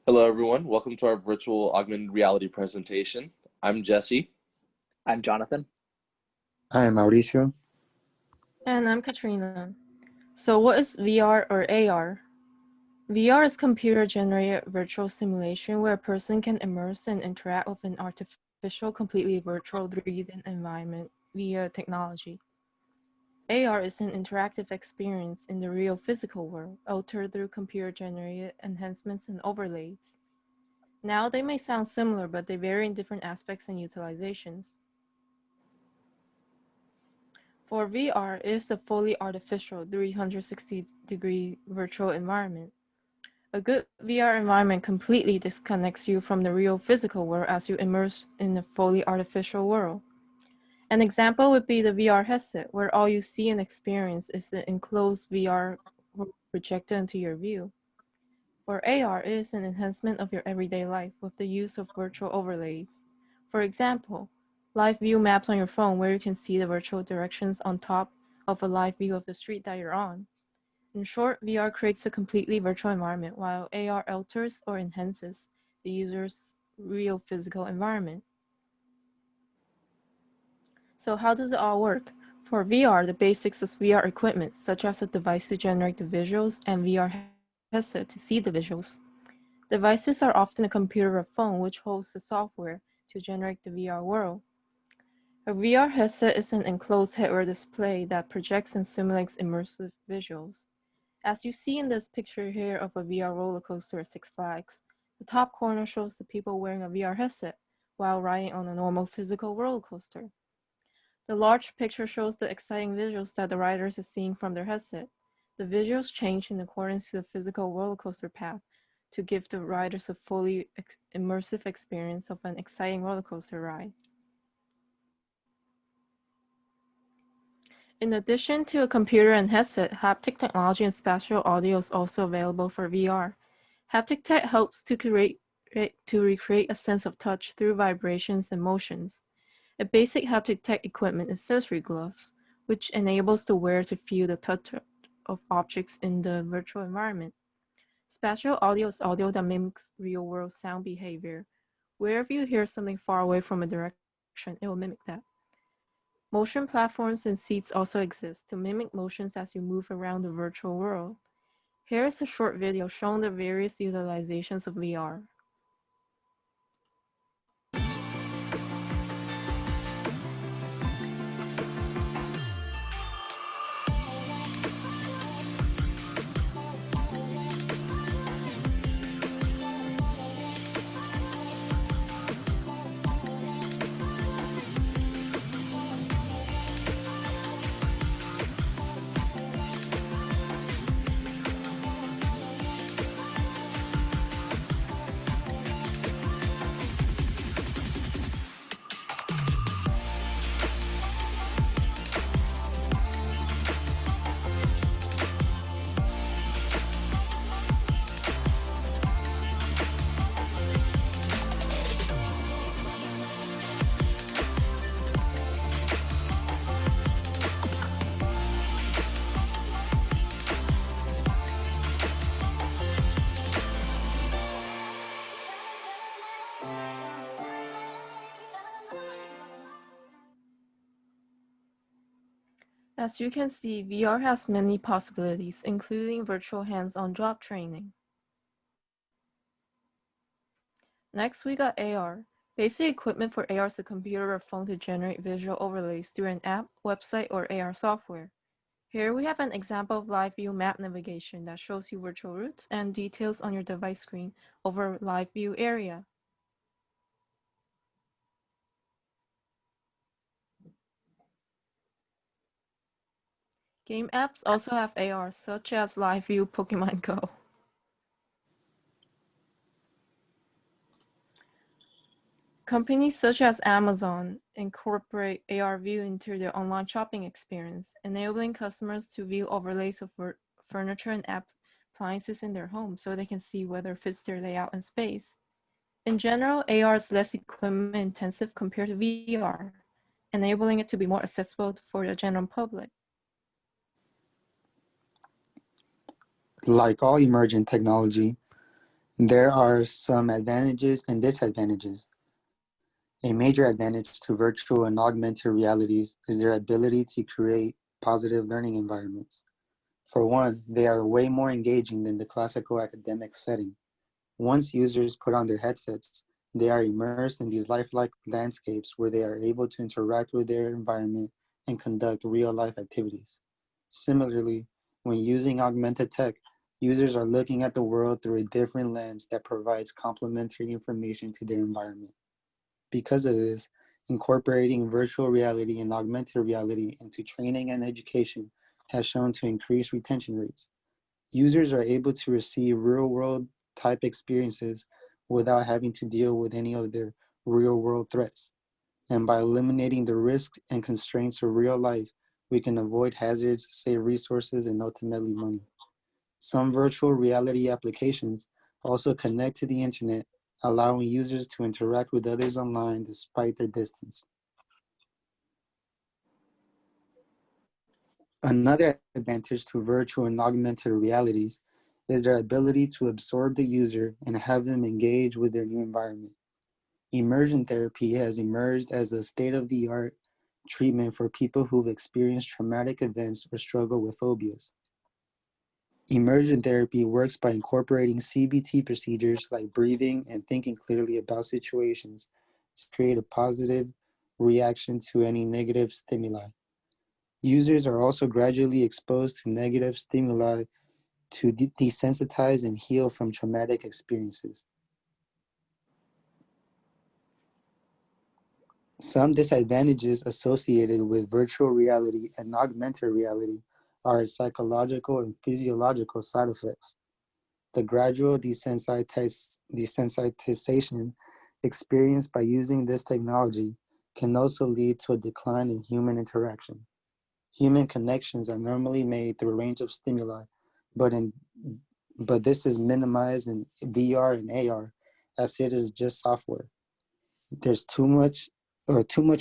Hello, everyone. Welcome to our virtual augmented reality presentation. I'm Jesse. I'm Jonathan. Hi, Mauricio. And I'm Catrina. So what is VR or AR? VR is computer-generated virtual simulation where a person can immerse and interact with an artificial, completely virtual 3D environment via technology. AR is an interactive experience in the real physical world, altered through computer-generated enhancements and overlays. Now, they may sound similar, but they vary in different aspects and utilizations. For VR, it is a fully artificial 360-degree virtual environment. A good VR environment completely disconnects you from the real physical world as you immerse in a fully artificial world. An example would be the VR headset, where all you see and experience is the enclosed VR projected into your view. For AR, it is an enhancement of your everyday life with the use of virtual overlays. For example, live view maps on your phone where you can see the virtual directions on top of a live view of the street that you're on. In short, VR creates a completely virtual environment while AR alters or enhances the user's real physical environment. So how does it all work? For VR, the basics of VR equipment, such as a device to generate the visuals and VR headset to see the visuals. Devices are often a computer or phone which holds the software to generate the VR world. A VR headset is an enclosed hardware display that projects and simulates immersive visuals. As you see in this picture here of a VR roller coaster at Six Flags, the top corner shows the people wearing a VR headset while riding on a normal physical roller coaster. The large picture shows the exciting visuals that the riders are seeing from their headset. The visuals change in accordance to the physical roller coaster path to give the riders a fully immersive experience of an exciting roller coaster ride. In addition to a computer and headset, haptic technology and spatial audio is also available for VR. Haptic tech helps to recreate a sense of touch through vibrations and motions. A basic haptic tech equipment is sensory gloves, which enables the wearer to feel the touch of objects in the virtual environment. Spatial audio is audio that mimics real-world sound behavior. Wherever you hear something far away from a direction, it will mimic that. Motion platforms and seats also exist to mimic motions as you move around the virtual world. Here is a short video showing the various utilizations of VR. As you can see, VR has many possibilities, including virtual hands-on job training. Next, we got AR. Basic equipment for AR is a computer or phone to generate visual overlays through an app, website, or AR software. Here we have an example of live view map navigation that shows you virtual routes and details on your device screen over a live view area. Game apps also have AR, such as Live View Pokemon Go. Companies such as Amazon incorporate AR view into their online shopping experience, enabling customers to view overlays of furniture and appliances in their home so they can see whether it fits their layout and space. In general, AR is less equipment intensive compared to VR, enabling it to be more accessible for the general public. Like all emerging technology, There are some advantages and disadvantages. A major advantage to virtual and augmented realities is their ability to create positive learning environments. For one, they are way more engaging than the classical academic setting. Once users put on their headsets, they are immersed in these lifelike landscapes where they are able to interact with their environment and conduct real-life activities. Similarly, when using augmented tech, users are looking at the world through a different lens that provides complementary information to their environment. Because of this, incorporating virtual reality and augmented reality into training and education has shown to increase retention rates. Users are able to receive real world type experiences without having to deal with any of their real world threats. And by eliminating the risks and constraints of real life, we can avoid hazards, save resources, and ultimately money. Some virtual reality applications also connect to the internet, allowing users to interact with others online despite their distance. Another advantage to virtual and augmented realities is their ability to absorb the user and have them engage with their new environment. Immersion therapy has emerged as a state of the art treatment for people who've experienced traumatic events or struggle with phobias. Immersion therapy works by incorporating CBT procedures like breathing and thinking clearly about situations to create a positive reaction to any negative stimuli. Users are also gradually exposed to negative stimuli to desensitize and heal from traumatic experiences. Some disadvantages associated with virtual reality and augmented reality are its psychological and physiological side effects. The gradual desensitization experienced by using this technology can also lead to a decline in human interaction. Human connections are normally made through a range of stimuli, but in but this is minimized in VR and AR as it is just software. There's too much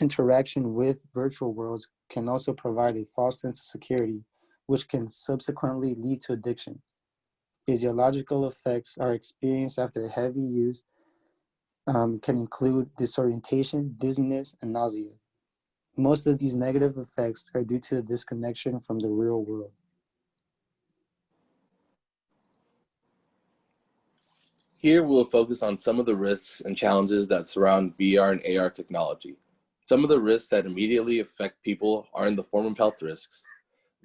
interaction with virtual worlds can also provide a false sense of security, which can subsequently lead to addiction. Physiological effects are experienced after heavy use can include disorientation, dizziness, and nausea. Most of these negative effects are due to the disconnection from the real world. Here we'll focus on some of the risks and challenges that surround VR and AR technology. Some of the risks that immediately affect people are in the form of health risks.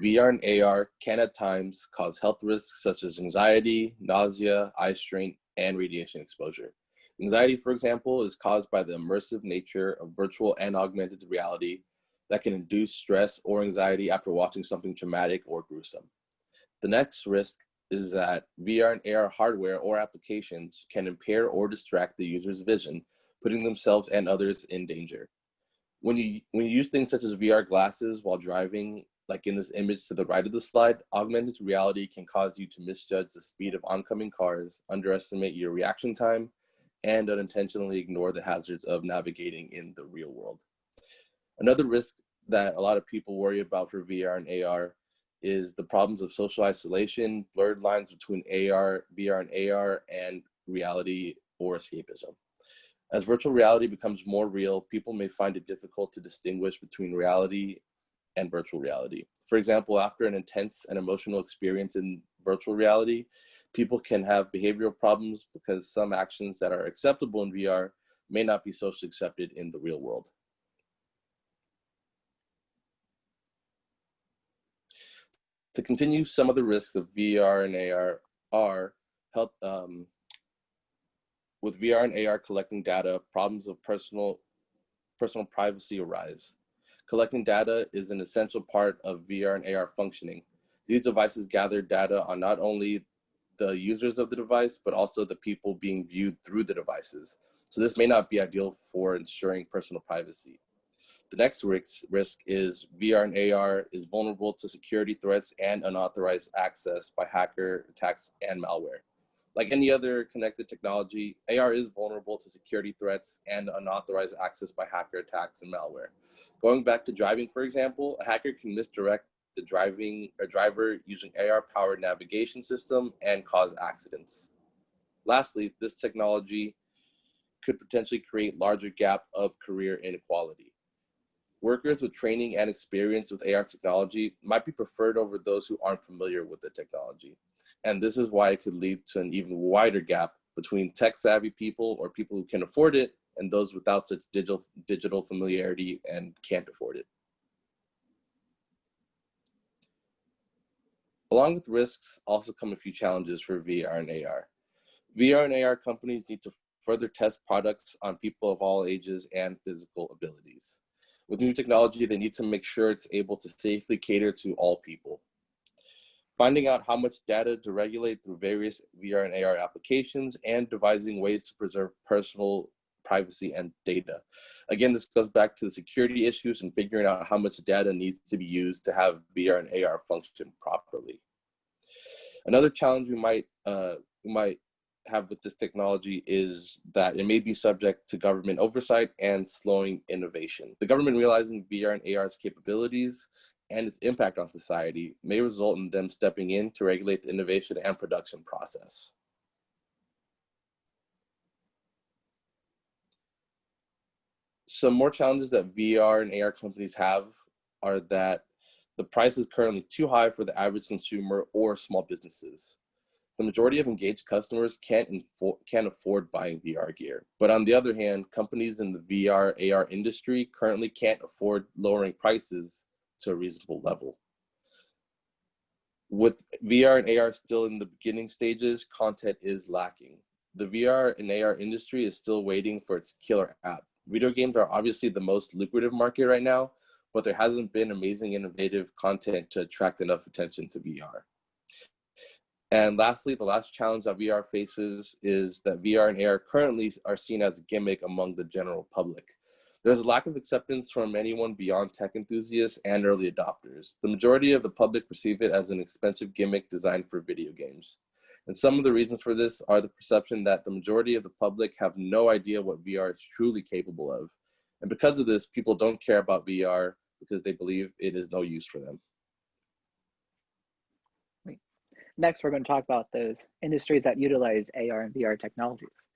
VR and AR can at times cause health risks such as anxiety, nausea, eye strain, and radiation exposure. Anxiety, for example, is caused by the immersive nature of virtual and augmented reality that can induce stress or anxiety after watching something traumatic or gruesome. The next risk is that VR and AR hardware or applications can impair or distract the user's vision, putting themselves and others in danger. When you use things such as VR glasses while driving, like in this image to the right of the slide, augmented reality can cause you to misjudge the speed of oncoming cars, underestimate your reaction time, and unintentionally ignore the hazards of navigating in the real world. Another risk that a lot of people worry about for VR and AR is the problems of social isolation, blurred lines between VR and AR, and reality or escapism. As virtual reality becomes more real, people may find it difficult to distinguish between reality and virtual reality. For example, after an intense and emotional experience in virtual reality, people can have behavioral problems because some actions that are acceptable in VR may not be socially accepted in the real world. To continue, some of the risks of VR and AR are health, with VR and AR collecting data, problems of personal privacy arise. Collecting data is an essential part of VR and AR functioning. These devices gather data on not only the users of the device, but also the people being viewed through the devices. So this may not be ideal for ensuring personal privacy. The next risk is VR and AR is vulnerable to security threats and unauthorized access by hacker attacks and malware. Like any other connected technology, AR is vulnerable to security threats and unauthorized access by hacker attacks and malware. Going back to driving, for example, a hacker can misdirect the driver using AR-powered navigation system and cause accidents. Lastly, this technology could potentially create larger gap of career inequality. Workers with training and experience with AR technology might be preferred over those who aren't familiar with the technology. And this is why it could lead to an even wider gap between tech-savvy people or people who can afford it and those without such digital familiarity and can't afford it. Along with risks also come a few challenges for VR and AR. VR and AR companies need to further test products on people of all ages and physical abilities. With new technology, they need to make sure it's able to safely cater to all people. Finding out how much data to regulate through various VR and AR applications, and devising ways to preserve personal privacy and data. Again, this goes back to the security issues and figuring out how much data needs to be used to have VR and AR function properly. Another challenge we might have with this technology is that it may be subject to government oversight and slowing innovation. The government realizing VR and AR's capabilities and its impact on society may result in them stepping in to regulate the innovation and production process. Some more challenges that VR and AR companies have are that the price is currently too high for the average consumer or small businesses. The majority of engaged customers can't afford buying VR gear. But on the other hand, companies in the VR, AR industry currently can't afford lowering prices to a reasonable level. With VR and AR still in the beginning stages, content is lacking. The VR and AR industry is still waiting for its killer app. Video games are obviously the most lucrative market right now, but there hasn't been amazing innovative content to attract enough attention to VR. And lastly, the last challenge that VR faces is that VR and AR currently are seen as a gimmick among the general public. There's a lack of acceptance from anyone beyond tech enthusiasts and early adopters. The majority of the public perceive it as an expensive gimmick designed for video games. And some of the reasons for this are the perception that the majority of the public have no idea what VR is truly capable of. And because of this, people don't care about VR because they believe it is no use for them. Next, we're going to talk about those industries that utilize AR and VR technologies.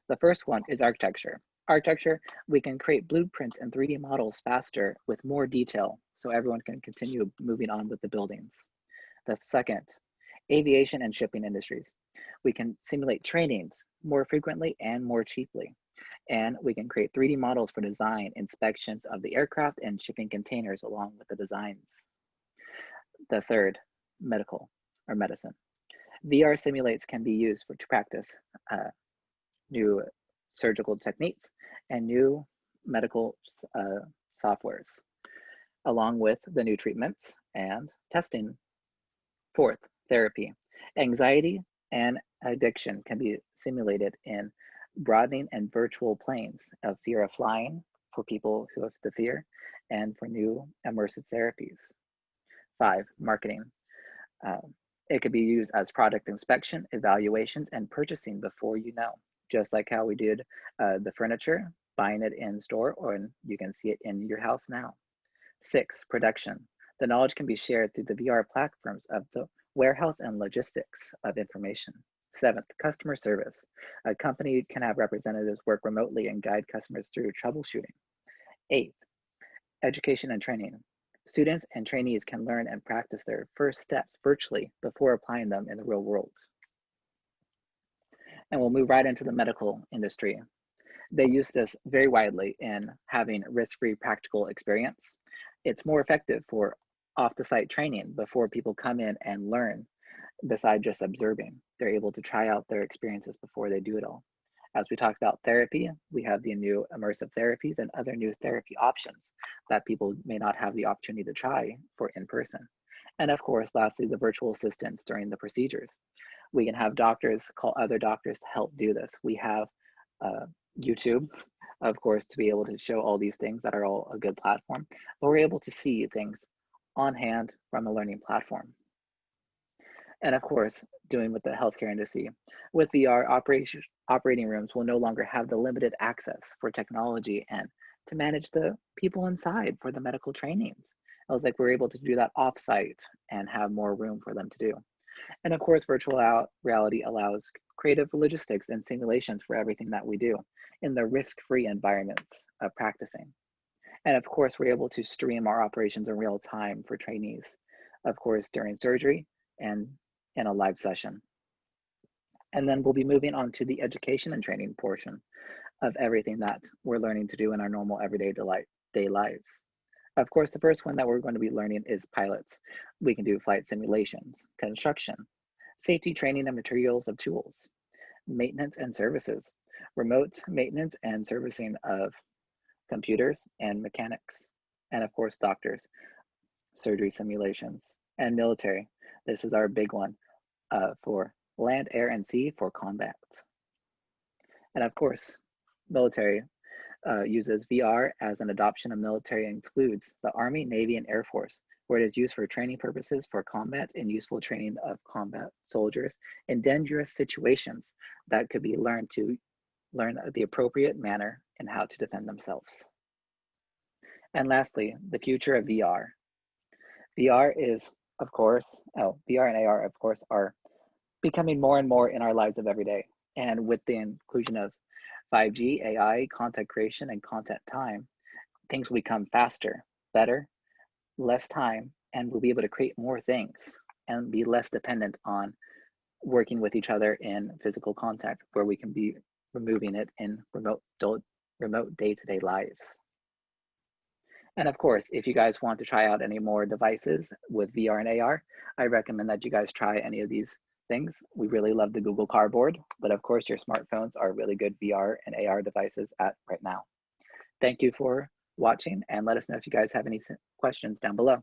The first one is architecture. Architecture, we can create blueprints and 3D models faster with more detail, so everyone can continue moving on with the buildings. The second, aviation and shipping industries. We can simulate trainings more frequently and more cheaply. And we can create 3D models for design, inspections of the aircraft and shipping containers along with the designs. The third, medical or medicine. VR simulates can be used to practice new surgical techniques and new medical softwares, along with the new treatments and testing. Fourth, therapy. Anxiety and addiction can be simulated in broadening and virtual planes of fear of flying for people who have the fear and for new immersive therapies. 5, marketing. It could be used as product inspection, evaluations, and purchasing before you know, just like how we did the furniture, buying it in store, or you can see it in your house now. 6, production. The knowledge can be shared through the VR platforms of the warehouse and logistics of information. 7th, customer service. A company can have representatives work remotely and guide customers through troubleshooting. 8th, education and training. Students and trainees can learn and practice their first steps virtually before applying them in the real world. And we'll move right into the medical industry. They use this very widely in having risk-free practical experience. It's more effective for off-the-site training before people come in and learn, besides just observing. They're able to try out their experiences before they do it all. As we talked about therapy, we have the new immersive therapies and other new therapy options that people may not have the opportunity to try for in person. And of course, lastly, the virtual assistants during the procedures. We can have doctors call other doctors to help do this. We have YouTube, of course, to be able to show all these things that are all a good platform, but we're able to see things on hand from a learning platform. And of course, doing with the healthcare industry. With VR, operating rooms will no longer have the limited access for technology and to manage the people inside for the medical trainings. I was like, we're able to do that offsite and have more room for them to do. And of course, virtual reality allows creative logistics and simulations for everything that we do in the risk-free environments of practicing. And of course, we're able to stream our operations in real time for trainees, of course, during surgery and in a live session. And then we'll be moving on to the education and training portion of everything that we're learning to do in our normal everyday day lives. Of course, the first one that we're going to be learning is pilots. We can do flight simulations, construction, safety training and materials of tools, maintenance and services, remote maintenance and servicing of computers and mechanics, and of course, doctors, surgery simulations, and military. This is our big one for land, air, and sea for combat. And of course, military uses VR as an adoption of military includes the Army, Navy, and Air Force, where it is used for training purposes for combat and useful training of combat soldiers in dangerous situations that could be learned to learn the appropriate manner and how to defend themselves. And lastly, the future of VR. VR is, of course, VR and AR, of course, are becoming more and more in our lives of every day. And with the inclusion of 5G, AI, content creation, and content time, things will become faster, better, less time, and we'll be able to create more things and be less dependent on working with each other in physical contact, where we can be removing it in remote day-to-day lives. And of course, if you guys want to try out any more devices with VR and AR, I recommend that you guys try any of these things. We really love the Google Cardboard, but of course your smartphones are really good VR and AR devices right now. Thank you for watching, and let us know if you guys have any questions down below.